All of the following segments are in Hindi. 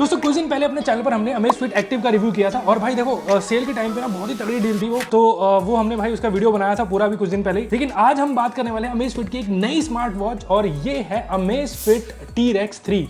दोस्तों कुछ दिन पहले अपने चैनल पर हमने अमेज़फिट एक्टिव का रिव्यू किया था और भाई देखो सेल के टाइम पे ना बहुत ही तगड़ी डील थी वो, तो वो हमने भाई उसका वीडियो बनाया था पूरा भी कुछ दिन पहले ही। लेकिन आज हम बात करने वाले हैं अमेज़फिट की एक नई स्मार्ट वॉच और ये है अमेज़फिट T-Rex 3।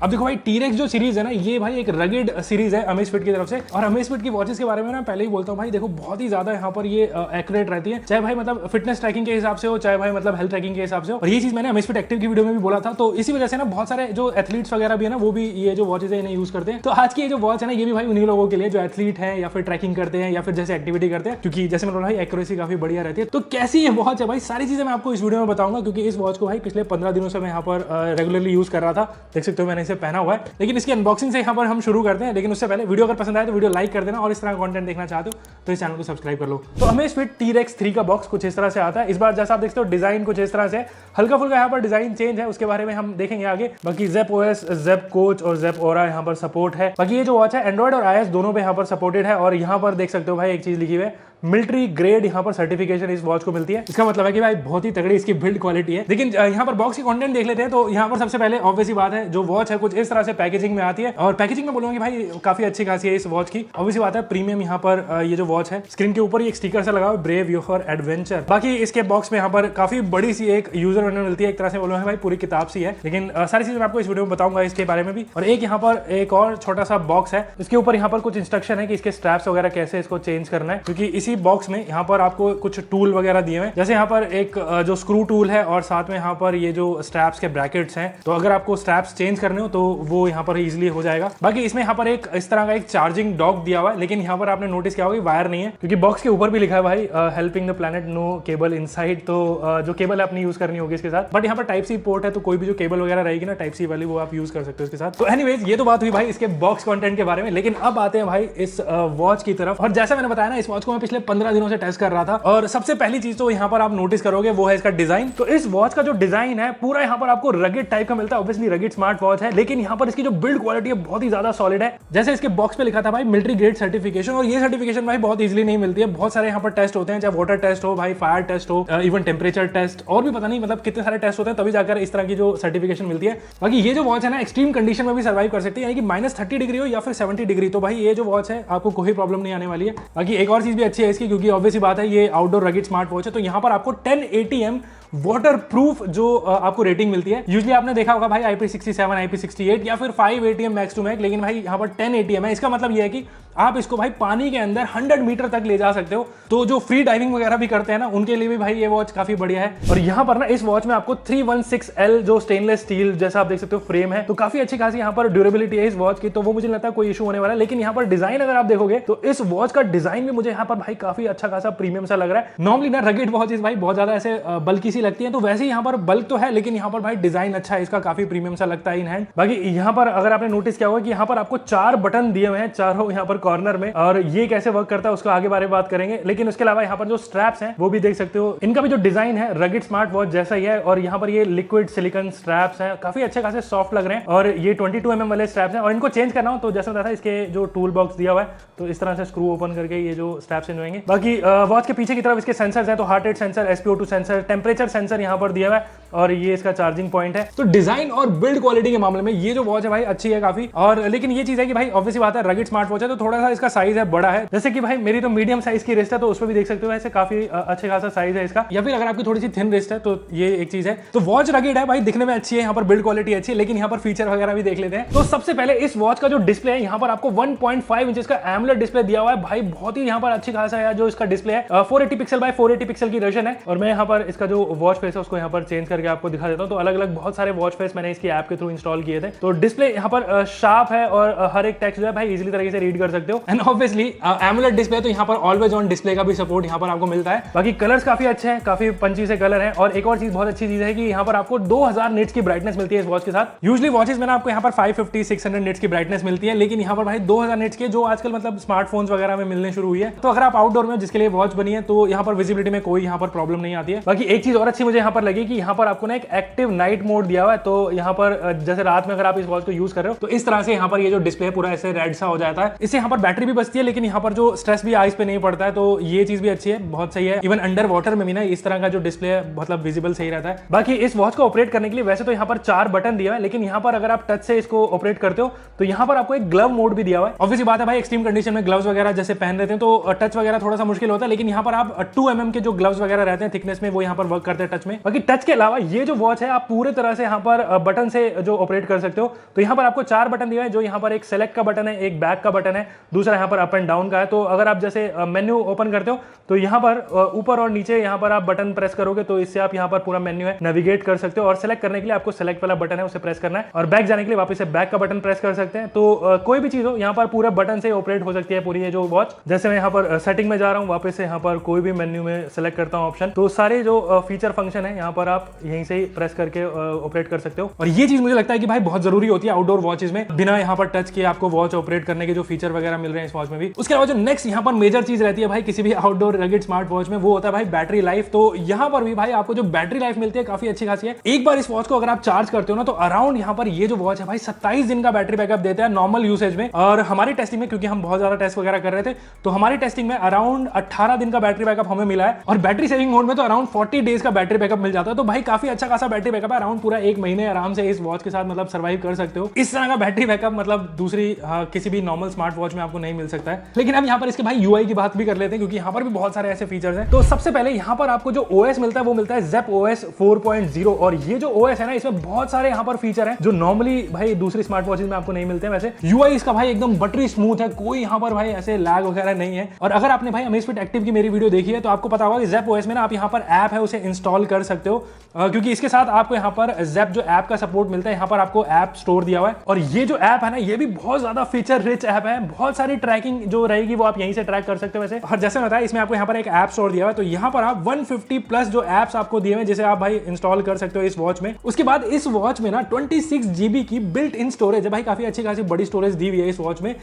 अब देखो भाई T-Rex जो सीरीज है ना, ये भाई एक रगेड सीरीज है अमेज़फिट की तरफ से। और अमेज़फिट की वॉचेस के बारे में ना पहले ही बोलता हूँ भाई, देखो बहुत ही ज्यादा यहाँ पर ये एक्यूरेट रहती है, चाहे भाई मतलब फिटनेस ट्रैकिंग के हिसाब से हो, चाहे भाई मतलब हेल्थ ट्रैकिंग के हिसाब से हो। और ये चीज मैंने अमेज़फिट एक्टिव की वीडियो में भी बोला था, तो इसी वजह से ना बहुत सारे जो एथलीट्स वगैरह भी है ना, वो भी ये जो वॉचेज है इन्हें यूज करते हैं। तो आज की ये जो वॉच है ना, ये भी भाई उन्हीं लोगों के लिए जो एथलीट है या फिर ट्रैकिंग करते हैं या फिर जैसे एक्टिविटी करते हैं, क्योंकि जैसे मैंने बोला भाई एक्यूरेसी काफी बढ़िया रहती है। तो कैसी ये वॉच है भाई, सारी चीजें मैं आपको इस वीडियो में बताऊंगा, क्योंकि इस वॉच को भाई पिछले 15 दिनों से मैं यहाँ पर रेगुलरली यूज कर रहा था। देख सकते हो मैंने इसे पहना हुआ है। लेकिन इसकी अनबॉक्सिंग से यहाँ पर हम शुरू करते हैं। लेकिन उससे पहले वीडियो अगर पसंद आए तो वीडियो लाइक कर देना, और इस तरह का कंटेंट देखना चाहते हो तो इस चैनल को सब्सक्राइब कर लो। तो अमेज़फिट T-Rex 3 का बॉक्स कुछ इस तरह से आता है। इस बार जैसा आप देखते हो डिजाइन कुछ इस तरह से, हल्का फुल्का यहाँ पर डिजाइन चेंज है, उसके बारे में हम देखेंगे आगे। बाकी Zepp OS, Zepp Coach और Zepp Aura यहाँ पर सपोर्ट है। बाकी ये जो वॉच है एंड्रॉइड और iOS दोनों पे यहाँ पर सपोर्टेड है। और यहाँ पर देख सकते हो भाई एक चीज लिखी हुई है, मिलिट्री ग्रेड यहाँ पर सर्टिफिकेशन इस वॉच को मिलती है। इसका मतलब है कि भाई बहुत ही तगड़ी इसकी बिल्ड क्वालिटी है। लेकिन यहाँ पर बॉक्स की कंटेंट देख लेते हैं। तो यहाँ पर सबसे पहले ऑब्वियस ही बात है, जो वॉच है कुछ इस तरह से पैकेजिंग में आती है। और पैकेजिंग में बोलूंगा भाई काफी अच्छी खासी है इस वॉच की। ऑब्वियस बात है प्रीमियम यहाँ पर ये जो वॉच है, स्क्रीन के ऊपर एक स्टिकर सा लगा हुआ, ब्रेव योर एडवेंचर। बाकी इसके बॉक्स में यहाँ पर काफी बड़ी सी एक यूजर मैनुअल मिलती है, एक तरह से बोलूंगा भाई पूरी किताब सी है। लेकिन सारी चीजें मैं आपको इस वीडियो में बताऊंगा इसके बारे में भी। और एक यहाँ पर एक और छोटा सा बॉक्स है, इसके ऊपर यहाँ पर कुछ इंस्ट्रक्शन है कि इसके स्ट्रैप्स वगैरह कैसे इसको चेंज करना है, क्योंकि इसी बॉक्स में यहाँ पर आपको कुछ टूल वगैरह दिए हुए हैं। जैसे यहाँ पर एक जो स्क्रू टूल है और साथ में यहाँ पर ये जो स्ट्रैप्स के ब्रैकेट्स हैं, तो अगर आपको स्ट्रैप्स चेंज करने हो तो वो यहाँ पर इजीली हो जाएगा। बाकी इसमें यहाँ पर एक इस तरह का एक चार्जिंग डॉक दिया हुआ है, लेकिन यहाँ पर आपने नोटिस किया होगा वायर नहीं है, क्योंकि बॉक्स के ऊपर भी लिखा है भाई helping the planet, no cable inside. तो जो केबल है अपनी यूज करनी होगी इसके साथ। बट यहाँ पर टाइप सी पोर्ट है, तो कोई भी जो केबल वगैरह रहेगी ना टाइप सी वाली, वो आप यूज कर सकते हो इसके साथ। तो एनीवेज ये तो बात हुई भाई इसके बॉक्स कंटेंट के बारे में। लेकिन अब आते हैं भाई इस वॉच की तरफ। और जैसा मैंने बताया ना, इस वॉच को मैं पिछले 15 दिनों से टेस्ट कर रहा था। और सबसे पहली चीज तो यहाँ पर आप नोटिस करोगे वो है इसका डिजाइन। तो इस वॉच का जो डिजाइन है पूरा यहाँ पर आपको रगेड टाइप का मिलता है। ऑब्वियसली रगेड स्मार्ट वॉच है, लेकिन यहाँ पर इसकी जो बिल्ड क्वालिटी है बहुत ही ज्यादा सॉलिड है। जैसे इसके बॉक्स पे लिखा था भाई मिलिट्री ग्रेड सर्टिफिकेशन, और ये सर्टिफिकेशन भाई बहुत इजीली नहीं मिलती है। बहुत सारे यहाँ पर टेस्ट होते हैं, चाहे वाटर टेस्ट हो भाई, फायर टेस्ट हो, इवन टेम्परेचर टेस्ट, और भी पता नहीं मतलब कितने सारे टेस्ट होते हैं, तभी जाकर इस तरह की जो सर्टिफिकेशन मिलती है। बाकी ये जो वॉच है ना एक्सट्रीम कंडीशन में भी सर्वाइव कर सकती है, यानी कि -30 डिग्री हो या फिर 70 डिग्री, तो भाई ये जो वॉच है आपको कोई प्रॉब्लम नहीं आने वाली है। बाकी एक और चीज भी अच्छी है इसकी, क्योंकि ऑब्वियस बात है ये आउटडोर रगेड स्मार्ट वॉच है, तो यहाँ पर आपको 10 ATM वाटर प्रूफ जो आपको रेटिंग मिलती है। यूजुअली आपने देखा होगा भाई IP67, IP68 या फिर 5 ATM मैक्स टू मैक्स, लेकिन भाई यहाँ पर 10 ATM है। इसका मतलब ये है कि आप इसको भाई पानी के अंदर 100 मीटर तक ले जा सकते हो। तो जो फ्री डाइविंग वगैरह भी करते हैं ना, उनके लिए भी भाई ये वॉच काफी बढ़िया है। और यहाँ पर ना इस वॉच में आपको 316L जो स्टेनलेस स्टील जैसा आप देख सकते हो फ्रेम है, तो काफी अच्छी खासी यहाँ पर ड्यूरेबिलिटी है इस वॉच की, तो वो मुझे लगता है कोई इशू होने वाला है। लेकिन यहाँ पर डिजाइन अगर आप देखोगे तो इस वॉच का डिजाइन भी मुझे यहाँ पर भाई काफी अच्छा खासा प्रीमियम सा लग रहा है। नॉर्मली ना रगेड वॉचेस भाई बहुत ज्यादा ऐसे बल्कि सी लगती है, तो वैसे यहाँ पर बल्क तो है, लेकिन यहाँ पर भाई डिजाइन अच्छा है इसका, काफी प्रीमियम सा लगता है इन हैंड। बाकी यहाँ पर अगर आपने नोटिस किया होगा कि यहाँ पर आपको 4 बटन दिए हुए हैं चारों यहाँ पर कॉर्नर में, और ये कैसे वर्क करता है उसको आगे बारे में बात करेंगे। लेकिन उसके अलावा यहाँ पर जो स्ट्रैप्स हैं वो भी देख सकते हो, इनका भी जो डिजाइन है रगेड स्मार्ट वॉच जैसा ही है। और यहाँ पर ये लिक्विड सिलिकॉन स्ट्रैप्स हैं, काफी अच्छे खासे सॉफ्ट लग रहे हैं, और ये 22 mm वाले स्ट्रैप्स हैं। और इनको चेंज करना हो तो जैसा बताया था, इसके जो टूल बॉक्स दिया हुआ है, तो इस तरह से स्क्रू ओपन करके ये जो स्ट्रैप्स चेंज होंगे। बाकी वॉच के पीछे की तरफ इसके सेंसर्स हैं, तो heart rate sensor, SpO2 sensor, temperature sensor यहाँ पर दिया हुआ है, और ये इसका चार्जिंग पॉइंट है। तो डिजाइन और बिल्ड क्वालिटी के मामले में ये जो वॉच है भाई अच्छी है काफी। और लेकिन ये चीज है कि भाई ऑब्वियसली बात है रगेड स्मार्ट वॉच है, तो थोड़ा सा इसका साइज है बड़ा है। जैसे कि भाई मेरी तो मीडियम साइज की रिस्ट है, तो उसमें भी देख सकते हो ऐसे काफी अच्छे खासा साइज है इसका। या फिर अगर आपकी थोड़ी सी थिन रिस्ट है तो ये एक चीज है। तो वॉच रगेड है भाई, दिखने में अच्छी है, यहाँ पर बिल्ड क्वालिटी अच्छी है, लेकिन यहाँ पर फीचर वगैरह भी देख लेते हैं। तो सबसे पहले इस वॉच का जो डिस्प्ले है, यहाँ पर आपको 1.5 इंच का एमोलेड डिस्प्ले दिया हुआ है भाई, बहुत ही यहाँ पर अच्छी खासा है जो इसका डिस्प्ले है। 480 पिक्सल बाय 480 पिक्सल की रेजोल्यूशन है। और मैं यहाँ पर इसका जो वॉच फेस है उसको यहाँ पर चेंज करके आपको दिखा देता हूँ। तो अलग अलग बहुत सारे वॉच फेस मैंने इसकी ऐप के थ्रू इंस्टॉल किए थे। तो डिस्प्ले यहाँ पर शार्प है, और हर एक टेक्स्ट जो है भाई इजीली तरीके से रीड कर सकते हो। एंड ऑब्वियसली एमोलेड डिस्प्ले, तो यहाँ पर ऑलवेज ऑन डिस्प्ले का भी सपोर्ट यहाँ पर आपको मिलता है। बाकी कलर्स काफी अच्छे हैं, काफी पंची से कलर है। और एक और चीज बहुत अच्छी चीज है कि यहाँ पर आपको 2000 निट्स की ब्राइटनेस मिलती है इस वॉच के साथ। यूजुअली वॉचेस में आपको यहाँ पर 550 600 निट्स की ब्राइटनेस मिलती है, लेकिन यहाँ पर भाई 2000 निट्स के जो आजकल मतलब स्मार्टफोन्स वगैरह में मिलने शुरू हुई है। तो अगर आप आउटडोर में जिसके लिए वॉच बनी है, तो यहाँ पर विजिबिलिटी में कोई यहाँ पर प्रॉब्लम नहीं आती है। बाकी एक चीज और अच्छी मुझे यहाँ पर लगी कि यहाँ पर आपको ना एक एक्टिव नाइट मोड दिया हुआ है। तो यहाँ पर जैसे रात में अगर आप इस वॉच को यूज कर रहे हो तो इस तरह से यहाँ पर ये जो डिस्प्ले पूरा ऐसे रेड सा हो जाता है। इससे यहाँ पर बैटरी भी बचती है, लेकिन यहाँ पर जो स्ट्रेस भी आइज पे नहीं पड़ता है, तो ये चीज भी अच्छी है, बहुत सही है। इवन अंडर वाटर में भी ना इस तरह का जो डिस्प्ले है मतलब विजिबल सही रहता है। बाकी इस वॉच को ऑपरेट करने के लिए वैसे तो यहाँ पर 4 बटन दिया है, लेकिन यहाँ पर अगर आप टच से इसको ऑपरेट करते हो तो यहाँ पर आपको एक ग्लव मोड भी दिया हुआ है। ऑब्वियसली बात है भाई, एक्सट्रीम कंडीशन में ग्लव्स वगैरह जैसे पहन रहते हैं तो टच वगैरह थोड़ा सा मुश्किल होता है, लेकिन यहाँ पर आप 2 mm के जो ग्लव्स वगैरह रहते हैं थिकनेस में, वो यहाँ पर वर्क करते हैं टच में। बाकी टच के अलावा ये जो वॉच है आप पूरे तरह से यहाँ पर बटन से जो ऑपरेट कर सकते हो। तो यहाँ पर आपको 4 बटन दिया है, जो यहाँ पर एक सेलेक्ट का बटन है, एक बैक का बटन है, दूसरा यहाँ पर अप एंड डाउन का है। तो अगर आप जैसे मेन्यू ओपन करते हो तो यहाँ पर ऊपर और नीचे यहाँ पर आप बटन प्रेस करोगे तो इससे आप यहाँ पर पूरा मेन्यू है नेविगेट कर सकते हो। और सेलेक्ट करने के लिए आपको सेलेक्ट वाला बटन है उसे प्रेस करना है, और बैक जाने के लिए वापस से बैक का बटन प्रेस कर सकते हैं। तो कोई भी चीज हो यहाँ पर पूरे बटन से ऑपरेट हो सकती है पूरी ये जो वॉच। जैसे मैं यहाँ पर सेटिंग में जा रहा हूँ, वापस से यहाँ पर कोई भी मेन्यू में सेलेक्ट करता हूँ ऑप्शन, तो सारे जो फीचर फंक्शन है यहाँ पर आप यहीं से ही प्रेस करके ऑपरेट कर सकते हो। और ये चीज मुझे लगता है कि भाई बहुत जरूरी होती है आउटडोर वॉचेस में, बिना यहाँ पर टच किए आपको वॉच ऑपरेट करने के जो फीचर वगैरह मिल रहे हैं इस वॉच में भी। उसके अलावा जो नेक्स्ट यहाँ पर मेजर चीज रहती है भाई किसी भी आउटडोर रगेड स्मार्ट वॉच में, वो होता है भाई बैटरी लाइफ। तो यहाँ पर भी भाई आपको जो बैटरी लाइफ मिलती है काफी अच्छी खासी है। एक बार इस वॉच को अगर आप चार्ज करते हो ना तो अराउंड यहाँ पर ये जो वॉच है भाई 27 दिन का बैटरी बैकअप देता है नॉर्मल यूसेज में। और हमारी टेस्टिंग में, क्योंकि हम बहुत ज्यादा टेस्ट वगैरह कर रहे थे, तो हमारी टेस्टिंग में अराउंड 18 दिन का बैटरी बैकअप हमें मिला है। और बैटरी सेविंग मोड में तो अराउंड 40 डेज का बैटरी बैकअप मिल जाता है। तो भाई काफी अच्छा खासा बैटरी बैकअप है, अराउंड पूरा 1 महीने आराम से इस वॉच के साथ मतलब सर्वाइव कर सकते हो। इस तरह का बैटरी बैकअप मतलब दूसरी किसी भी नॉर्मल स्मार्ट वॉच में आपको नहीं मिल सकता है। लेकिन अब यहाँ पर इसके भाई यूआई की बात भी कर लेते हैं, क्योंकि यहाँ पर भी बहुत सारे ऐसे फीचर्स हैं। तो सबसे पहले यहाँ पर आपको जो ओएस मिलता है वो मिलता है Zepp OS 4.0। और ये जो ओएस है ना, इसमें बहुत सारे यहाँ पर फीचर हैं जो नॉर्मली भाई दूसरी स्मार्ट वॉचेज में आपको नहीं मिलते हैं। वैसे यूआई इसका भाई एकदम बटरी स्मूथ है, कोई यहाँ पर भाई ऐसे लैग वगैरह नहीं है। और अगर आपने भाई Amazfit एक्टिव की मेरी वीडियो देखी है तो आपको पता होगा कि Zepp OS में ना आप यहाँ पर ऐप है उसे इंस्टॉल कर सकते हो, क्योंकि इसके साथ आपको यहाँ पर Zepp जो ऐप का सपोर्ट मिलता है, यहाँ पर आपको ऐप स्टोर दिया हुआ है। और ये जो ऐप है ना, ये भी बहुत ज्यादा फीचर रिच ऐप है, बहुत सारी ट्रैकिंग जो रहेगी वो आप यहीं से ट्रैक कर सकते हो। वैसे और जैसे मैं बताया, इसमें आपको यहाँ पर एक ऐप स्टोर दिया हुआ है, तो यहाँ पर आप 150 प्लस जो ऐप्स आपको दिए हुए जिसे आप भाई इंस्टॉल कर सकते हो इस वॉच में। उसके बाद इस वॉच में ना 26 GB की बिल्ट इन स्टोरेज है भाई, काफी अच्छी खासी बड़ी स्टोरेज दी हुई है इस वॉच में,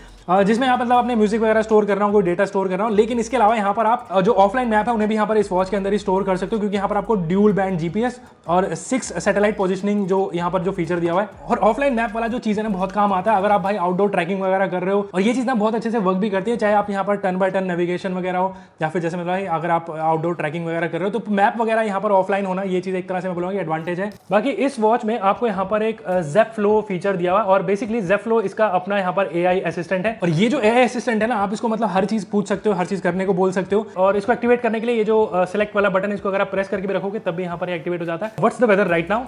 जिसमें आप मतलब अपने म्यूजिक वगैरह स्टोर कर रहा हूँ, कोई डेटा स्टोर कर रहा हूँ। लेकिन इसके अलावा यहाँ पर आप जो ऑफलाइन मैप है उन्हें भी यहाँ पर इस वॉच के अंदर ही स्टोर कर सकते हो, क्योंकि यहाँ पर आपको ड्यूल बैंड जीपीएस और 6 सैटेलाइट पोजिशनिंग जो यहाँ पर जो फीचर दिया हुआ है। और ऑफलाइन मैप वाला जो चीज है ना बहुत काम आता है अगर आप भाई आउटडोर ट्रैकिंग वगैरह कर रहे हो, और ये चीज ना बहुत अच्छे से वर्क भी करती है, चाहे आप यहाँ पर टर्न बाय टर्न नेविगेशन वगैरह हो, या फिर जैसे मतलब अगर आप आउटडोर ट्रैकिंग वगैरह कर रहे हो तो मैप वगैरह यहाँ पर ऑफलाइन होना, ये चीज एक तरह से मैं बोलूँगा एडवांटेज है। बाकी इस वॉच में आपको यहाँ पर एक Zepp Flow फीचर दिया हुआ है, और बेसिकली Zepp Flow इसका अपना यहाँ पर AI असिस्टेंट है। और ये जो AI असिस्टेंट है ना, आप इसको मतलब हर चीज पूछ सकते हो, हर चीज करने को बोल सकते हो। और इसको एक्टिवेट करने के लिए ये जो सेलेक्ट वाला बटन है, इसको अगर आप प्रेस करके भी रखोगे तब भी यहाँ पर एक्टिवेट हो जाता है। What's the weather right now.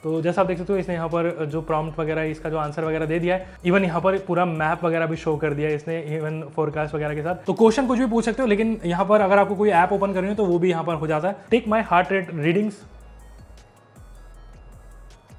तो जैसा आप देख सकते हो इसने यहाँ पर जो प्रॉम्प्ट वगैरह इसका जो आंसर वगैरह दे दिया है, इवन यहाँ पर पूरा मैप वगैरह भी शो कर दिया है इसने, इवन फोरकास्ट वगैरह के साथ। तो क्वेश्चन कुछ भी पूछ सकते हो, लेकिन यहाँ पर अगर आपको कोई ऐप ओपन करनी हो तो वो भी यहाँ पर हो जाता है। Take my heart rate readings.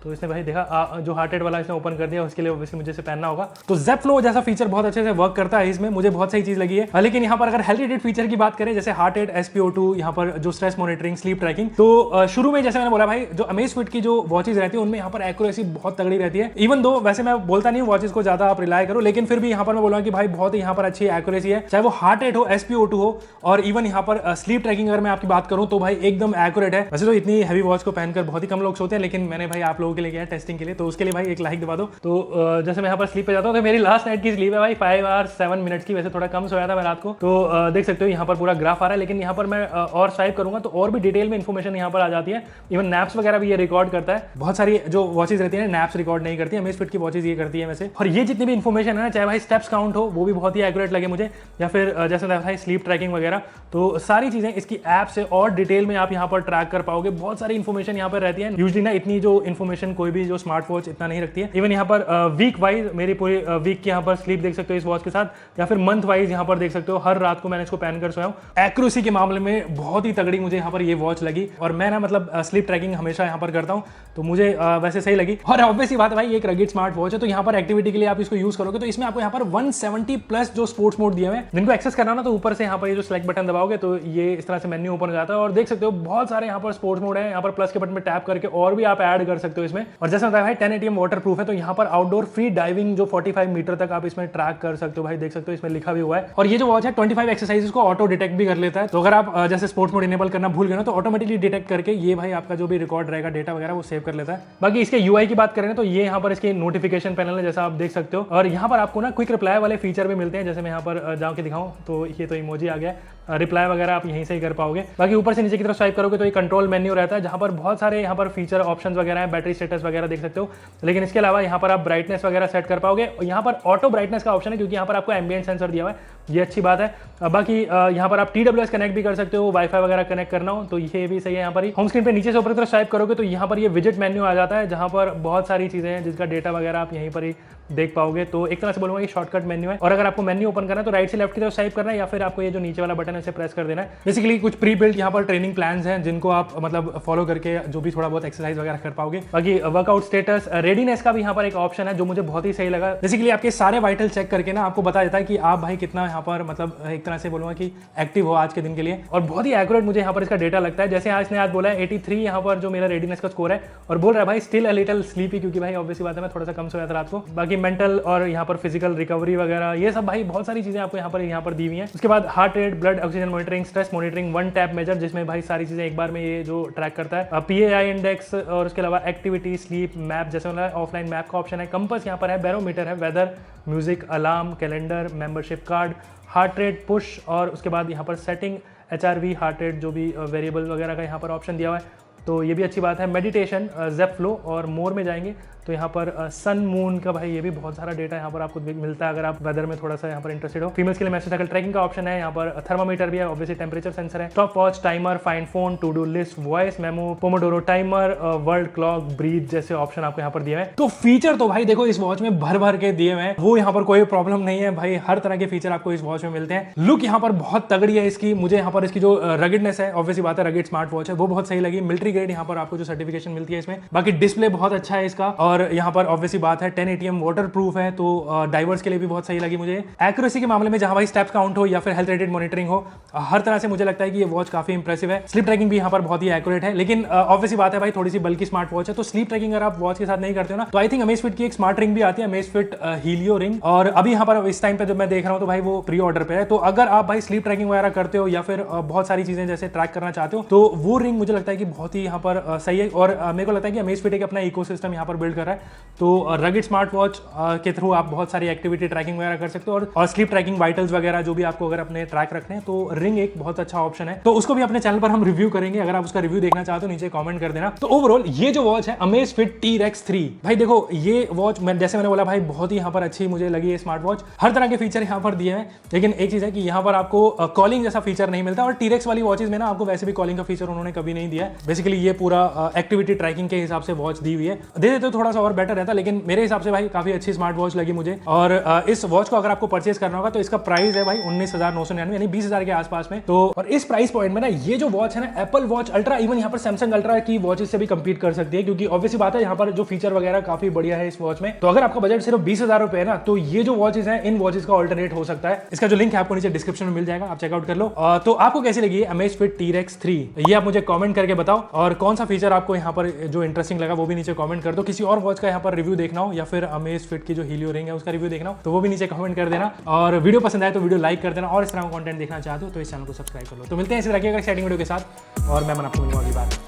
तो इसने भाई देखा जो हार्ट रेट वाला इसने ओपन कर दिया, उसके लिए ऑब्वियसली मुझे इसे पहनना होगा। तो Zepp Flow जैसा फीचर बहुत अच्छे से वर्क करता है इसमें, मुझे बहुत सही चीज लगी है। लेकिन यहाँ पर अगर हेल्थ रेट फीचर की बात करें, जैसे हार्ट रेट, SpO2, यहाँ पर जो स्ट्रेस मॉनिटरिंग, स्लीप ट्रैकिंग, तो शुरू में जैसे मैंने बोला भाई जो Amazfit की जो वॉचेज रहती है उनमें यहाँ पर एक्यूरेसी बहुत तगड़ी रहती है। इवन दो वैसे मैं बोलता नहीं वॉचेज को ज्यादा आप रिलाय करो, लेकिन फिर भी यहाँ पर मैं बोलूँगा कि भाई बहुत ही यहाँ पर अच्छी एक्यूरेसी है, चाहे वो हार्ट रेट हो, SpO2 हो, और इवन यहाँ पर स्लीप ट्रैकिंग अगर मैं आपकी बात करूँ तो भाई एकदम एक्यूरेट है। वैसे तो इतनी हैवी वॉच को पहनकर बहुत ही कम लोग सोते हैं, लेकिन मैंने भाई आप लोगों के लिए किया टेस्टिंग के लिए, तो उसके लिए भाई एक लाइक दबा दो। तो जैसे मैं यहाँ पर स्लीप पे जाता हूँ, तो मेरी लास्ट नाइट की स्लीप है भाई 5 hours 7 minutes की। वैसे थोड़ा कम सोया था मैं रात को, तो देख सकते हो यहाँ पर पूरा ग्राफ आ रहा है। लेकिन यहाँ पर मैं और स्वाइप करूंगा तो और भी डिटेल में इन्फॉर्मेशन यहाँ पर आ जाती है। इवन नैप्स वगैरह भी ये रिकॉर्ड करता है। बहुत सारी जो वॉचेज रहती है नैप्स रिकॉर्ड नहीं करती है, Amazfit की वॉचेज ये करती है वैसे। और ये जितनी भी इन्फॉर्मेशन है ना, चाहे भाई स्टेप्स काउंट हो वो भी बहुत ही एक्यूरेट लगे मुझे, या फिर जैसे भाई स्लीप ट्रैकिंग वगैरह, तो सारी चीजें इसकी ऐप से और डिटेल में आप यहाँ पर ट्रैक कर पाओगे। बहुत सारी इन्फॉर्मेशन यहाँ पर रहती है। यूजली ना इतनी जो इन्फॉर्मेशन कोई भी जो स्मार्ट वॉच इतना नहीं रखती है। इवन यहाँ पर वीक वाइज मेरी पूरी वीक की यहाँ पर स्लीप देख सकते हो इस वॉच के साथ, या फिर मंथ वाइज यहाँ पर देख सकते हो। हर रात को मैंने इसको पहनकर सोया हूँ। एक्यूरेसी के मामले में बहुत ही तगड़ी मुझे यहाँ पर ये वॉच लगी, और मैं ना मतलब स्लीप ट्रैकिंग हमेशा यहाँ पर करता हूँ, तो मुझे वैसे सही लगी। और ऑब्वियसली बात है भाई एक रगेड स्मार्ट वॉच है, तो यहाँ पर एक्टिविटी के लिए आप इसको यूज करोगे तो इसमें आपको यहाँ पर 170 प्लस जो स्पोर्ट्स मोड दिए हुए हैं, जिनको एक्सेस करना ना तो ऊपर से यहाँ पर ये जो सेलेक्ट बटन दबाओगे तो ये इस तरह से मेन्यू ओपन हो जाता है। और देख सकते हो बहुत सारे यहाँ पर स्पोर्ट्स मोड है। यहाँ पर प्लस के बटन में टैप करके और भी आप ऐड कर सकते हो इस इसमें। और जैसे बताया भाई 10 ATM वाटर प्रूफ है, तो यहाँ पर आउटडोर फ्री डाइविंग जो 45 मीटर तक आप इसमें ट्रैक कर सकते हो भाई, देख सकते हो इसमें लिखा भी हुआ है। और ये जो वॉच है 25 एक्सरसाइजेस को ऑटो डिटेक्ट भी कर लेता है, तो अगर आप जैसे स्पोर्ट्स मोड इनेबल करना भूल गए ना, तो ऑटोमेटिकली डिटेक्ट करके ये भाई आपका जो भी रिकॉर्ड रहेगा डेटा वगैरह वो सेव कर लेता है। बाकी इसके यूआई की बात करें तो ये यहाँ पर इसके नोटिफिकेशन पैनल है, जैसा आप देख सकते हो। और यहाँ पर आपको ना क्विक रिप्लाई वाले फीचर भी मिलते हैं, जैसे मैं यहाँ पर जाओ के दिखाऊं तो ये तो इमोजी आ गया, रिप्लाई वगैरह आप यहीं से ही कर पाओगे। बाकी ऊपर से नीचे की तरफ स्वाइप करोगे तो ये कंट्रोल मेन्यू रहता है, जहाँ पर बहुत सारे यहाँ पर फीचर ऑप्शंस वगैरह हैं, बैटरी स्टेटस वगैरह देख सकते हो। लेकिन इसके अलावा यहाँ पर आप ब्राइटनेस वगैरह सेट कर पाओगे। यहाँ पर ऑटो ब्राइटनेस का ऑप्शन है, क्योंकि यहाँ पर आपको एम्बिएंट सेंसर दिया हुआ है, ये अच्छी बात है। बाकी यहाँ पर आप TWS कनेक्ट भी कर सकते हो, वाईफाई वगैरह कनेक्ट करना हो तो ये भी सही है। यहाँ पर होम स्क्रीन पे नीचे से ऊपर की तरफ स्वाइप करोगे तो यहाँ पर ये विजिट मेन्यू आ जाता है, जहाँ पर बहुत सारी चीजें हैं जिसका डेटा वगैरह आप यहीं पर ही देख पाओगे। तो एक तरह से बोलूंगा कि शॉर्टकट मेन्यू है। और अगर आपको मेन्यू ओपन करना है तो राइट से लेफ्ट की तरफ स्वाइप करना है, या फिर आपको ये जो नीचे वाला बटन है इसे प्रेस कर देना है। बेसिकली कुछ प्री बिल्ट यहाँ पर ट्रेनिंग प्लान्स हैं, जिनको आप मतलब फॉलो करके जो भी थोड़ा बहुत एक्सरसाइज वगैरह कर पाओगे। बाकी वर्कआउट स्टेटस, रेडीनेस का भी यहाँ पर एक ऑप्शन है जो मुझे बहुत ही सही लगा। बेसिकली आपके सारे वाइटल चेक करके ना आपको बता देता है कि आप भाई कितना यहाँ पर मतलब एक तरह से बोलूंगा कि एक्टिव हो आज के दिन के लिए। और बहुत ही एक्यूरेट मुझे यहाँ पर इसका डेटा लगता है। जैसे आज बोला है 83 यहाँ पर जो मेरा रेडीनेस का स्कोर है, और बोल रहा है भाई स्टिल अ लिटिल स्लीपी, क्योंकि भाई ऑब्वियसली बात है मैं थोड़ा सा कम सोया था रात को। बाकी मेंटल और यहाँ पर फिजिकल रिकवरी वगैरह ये सब भाई बहुत सारी चीजें आपको यहाँ पर दी हुई हैं। उसके बाद heart rate, blood oxygen monitoring, stress monitoring, one tap measure, जिसमें भाई सारी चीजें एक बार में ये जो ट्रैक करता है। PAI इंडेक्स, और उसके अलावा एक्टिविटी, स्लीप, मैप, जैसे मतलब ऑफलाइन मैप का ऑप्शन है। कंपास यहाँ पर है, बैरोमीटर है, weather, music, alarm, calendar, membership card, heart rate, push, और उसके बाद यहाँ पर सेटिंग, HRV, हार्ट रेट जो भी वेरिएबल वगैरह का यहाँ पर ऑप्शन दिया हुआ है, तो ये भी अच्छी बात है। मेडिटेशन, ज़ेप फ्लो, और मोर में जाएंगे तो यहाँ पर सन मून का भाई ये भी बहुत सारा डेटा यहाँ पर आपको मिलता है, अगर आप वेदर में थोड़ा सा यहाँ पर इंटरेस्टेड हो। फीमेल्स के लिए मेंस्ट्रुअल साइकिल ट्रैकिंग का ऑप्शन है, यहाँ पर थर्मामीटर भी है, ऑब्वियसली टेम्परेचर सेंसर है, stopwatch, timer, find phone, to do list, voice memo, pomodoro timer, world clock, breathe जैसे ऑप्शन आपको यहाँ पर दिए हैं। तो फीचर तो भाई देखो इस वॉच में भर भर के दिए हुए हैं, वो यहाँ पर कोई प्रॉब्लम नहीं है भाई, हर तरह के फीचर आपको इस वॉच में मिलते हैं। लुक यहाँ पर बहुत तगड़ी है इसकी, मुझे यहाँ पर इसकी जो रगिडनेस है, ऑब्वियसली बात है रगिड स्मार्ट वॉच है, वो बहुत सही लगी। मिलिट्री ग्रेड यहाँ पर आपको जो सर्टिफिकेशन मिलती है इसमें। बाकी डिस्प्ले बहुत अच्छा है इसका, और यहाँ पर ऑब्वियसली बात है 10 ATM वाटर प्रूफ है, तो डाइवर्स के लिए भी बहुत सही लगी मुझे। एक्यूरेसी के मामले में जहां भाई स्टेप्स काउंट हो या फिर हेल्थ रेटेड मॉनिटरिंग हो, हर तरह से मुझे लगता है कि ये वॉच काफी इंप्रेसिव है। स्लीप ट्रैकिंग भी यहाँ पर बहुत ही एक्यूरेट है। लेकिन ऑब्वियसली बात है भाई थोड़ी सी बल्कि स्मार्ट वॉच है, तो स्लीप ट्रैकिंग अगर आप वॉच के साथ नहीं करते हो ना, तो आई थिंक अमेज़फिट की एक स्मार्ट रिंग भी आती है, अमेज़फिट हीलियो रिंग, और अभी यहाँ पर इस टाइम पे जब मैं देख रहा हूँ तो भाई वो प्री ऑर्डर पे है। तो अगर आप भाई स्लीप ट्रैकिंग वगैरह करते हो या फिर बहुत सारी चीजें जैसे ट्रैक करना चाहते हो, तो वो रिंग मुझे लगता है कि बहुत ही यहाँ पर सही है। और मेरे को लगता है कि अमेज़फिट एक अपना इकोसिस्टम यहाँ पर बिल्ड कर रहा है, तो रगिड स्मार्ट वॉच के थ्रू आप बहुत सारी एक्टिविटी ट्रैकिंग वगैरह कर सकते हो, और स्लीप ट्रैकिंग, वाइटल्स वगैरह जो भी आपको अगर अपने ट्रैक रखने हैं, तो रिंग एक बहुत अच्छा ऑप्शन है। तो उसको भी अपने चैनल पर हम रिव्यू करेंगे, अगर आप उसका रिव्यू देखना चाहते हो नीचे कमेंट कर देना। तो ओवरऑल ये जो वॉच है अमेज़फिट T-Rex 3, भाई देखो ये वॉच जैसे मैंने बोला भाई बहुत ही यहाँ पर अच्छी मुझे लगी है स्मार्ट वॉच। हर तरह के फीचर यहाँ पर दिए हैं, लेकिन एक चीज है कि यहाँ पर आपको कॉलिंग जैसा फीचर नहीं मिलता, और T-Rex वाली वॉचेज में ना आपको वैसे भी कॉलिंग का फीचर उन्होंने कभी नहीं दिया है। बेसिकली ये पूरा एक्टिविटी ट्रैकिंग के हिसाब से वॉच दी हुई है, दे देते तो थोड़ा सा और बेटर रहता, लेकिन मेरे हिसाब से भाई काफी अच्छी स्मार्ट वॉच लगी मुझे। और इस वॉच को अगर आपको परचेज करना होगा तो इसका प्राइस है भाई 19,999 यानी 20,000 के आसपास में। तो और इस प्राइस पॉइंट में ना ये जो वॉच है ना एप्पल वॉच अल्ट्रा, इवन यहाँ पर सैमसंग अल्ट्रा की वॉचेस से भी कंपीट कर सकती है, क्योंकि ऑब्वियसली बात है यहाँ पर जो फीचर वगैरह काफी बढ़िया है इस वॉच में। तो अगर आपका बजट सिर्फ 20,000 रुपए है ना, तो ये जो वॉचेस है इन वॉचेस का ऑल्टरनेट हो सकता है। इसका जो लिंक है आपको नीचे डिस्क्रिप्शन में मिल जाएगा, आप चेकआउट कर लो। तो आपको कैसी लगी है अमेज़फिट T-Rex 3, ये आप मुझे कमेंट करके बताओ, और कौन सा फीचर आपको यहाँ पर जो इंटरेस्टिंग लगा वो भी नीचे कमेंट कर दो। किसी और वॉच का यहाँ पर रिव्यू देखना हो या फिर अमेज़फिट की जो हीलियो रिंग है उसका रिव्यू देखना हो तो वो भी नीचे कमेंट कर देना, और वीडियो पसंद आए तो वीडियो लाइक कर देना, और इस तरह का कंटेंट देखना चाहते हो तो इस चैनल को सब्सक्राइब कर लो। तो मिलते हैं इसी तरह की एक्साइटिंग वीडियो के साथ, और मैं आपको मिलूंगा अगली बार।